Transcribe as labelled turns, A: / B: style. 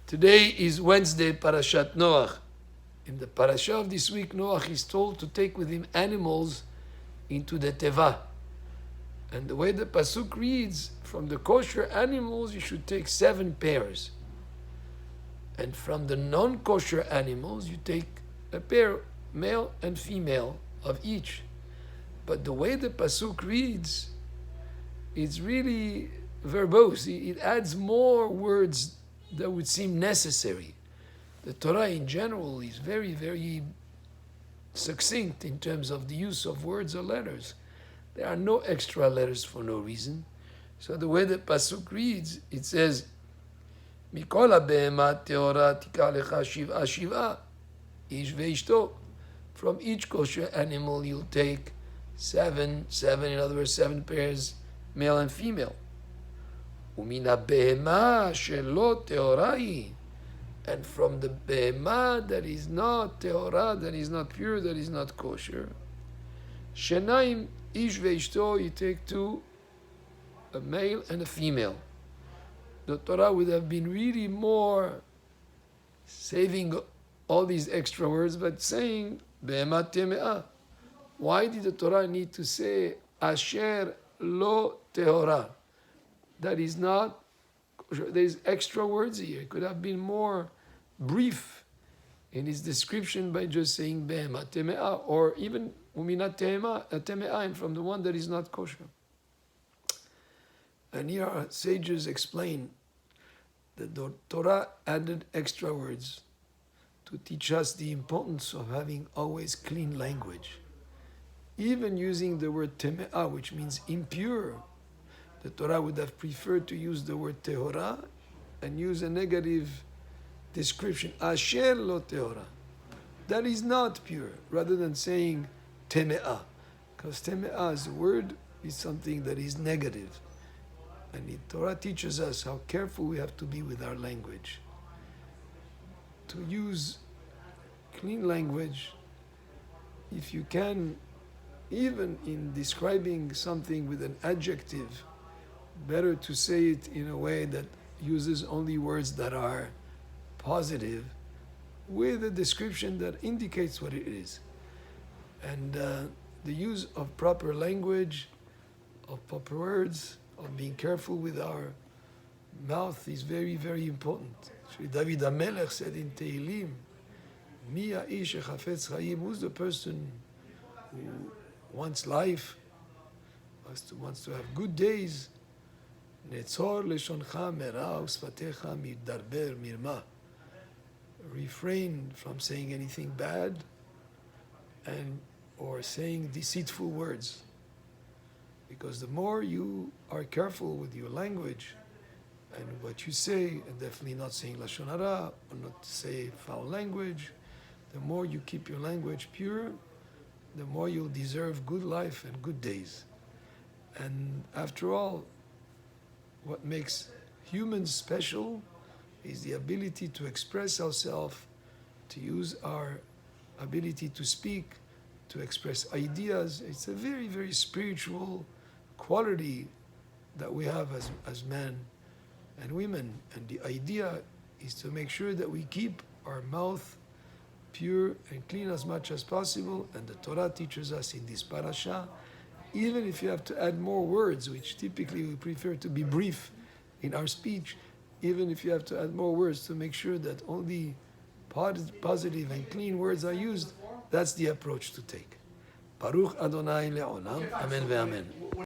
A: Today is Wednesday, Parashat Noach. In the parasha of this week, Noach is told to take with him animals into the teva. And the way the pasuk reads, from the kosher animals you should take 7 pairs. And from the non-kosher animals you take a pair, male and female, of each. But the way the pasuk reads, it's really verbose. It adds more words that would seem necessary. The Torah in general is very, very succinct in terms of the use of words or letters. There are no extra letters for no reason. So the way the pasuk reads, it says, "Mikol habehema teora tikach lecha shiv'a shiv'a, ish ve'ishto." From each kosher animal you'll take 7, in other words, 7 pairs, male and female. ומן הבהמה שלא טהורה היא, and from the behema that is not tehora, that is not pure, that is not kosher, שניים ish ve'ishto, you take 2, a male and a female. The Torah would have been really more saving all these extra words, but saying behema teme'ah. Why did the Torah need to say asher lo tehora? That is not, there's extra words here. It could have been more brief in its description by just saying behema teme'ah, or even umina teme'ah, and from the one that is not kosher. And here our sages explain that the Torah added extra words to teach us the importance of having always clean language. Even using the word teme'ah, which means impure, the Torah would have preferred to use the word tehora and use a negative description, asher lo tehora. That is not pure, rather than saying teme'ah, because teme'ah as a word is something that is negative. And the Torah teaches us how careful we have to be with our language. To use clean language, if you can, even in describing something with an adjective, better to say it in a way that uses only words that are positive, with a description that indicates what it is. And the use of proper language, of proper words, of being careful with our mouth is very, very important. Shri David HaMelech said in Tehillim, Mi ha'ish hachafetz chaim, who's the person who wants life, wants to have good days? Netzor leshoncha mera usfatecha midarber mirma. Refrain from saying anything bad or saying deceitful words. Because the more you are careful with your language and what you say, and definitely not saying lashon hara or not say foul language, the more you keep your language pure, the more you'll deserve good life and good days. And after all, what makes humans special is the ability to express ourselves, to use our ability to speak, to express ideas. It's a very, very spiritual quality that we have as men and women. And the idea is to make sure that we keep our mouth pure and clean as much as possible. And the Torah teaches us in this parasha, even if you have to add more words, which typically we prefer to be brief in our speech, even if you have to add more words to make sure that only positive and clean words are used, that's the approach to take. Baruch Adonai le'olam. Amen ve'amen.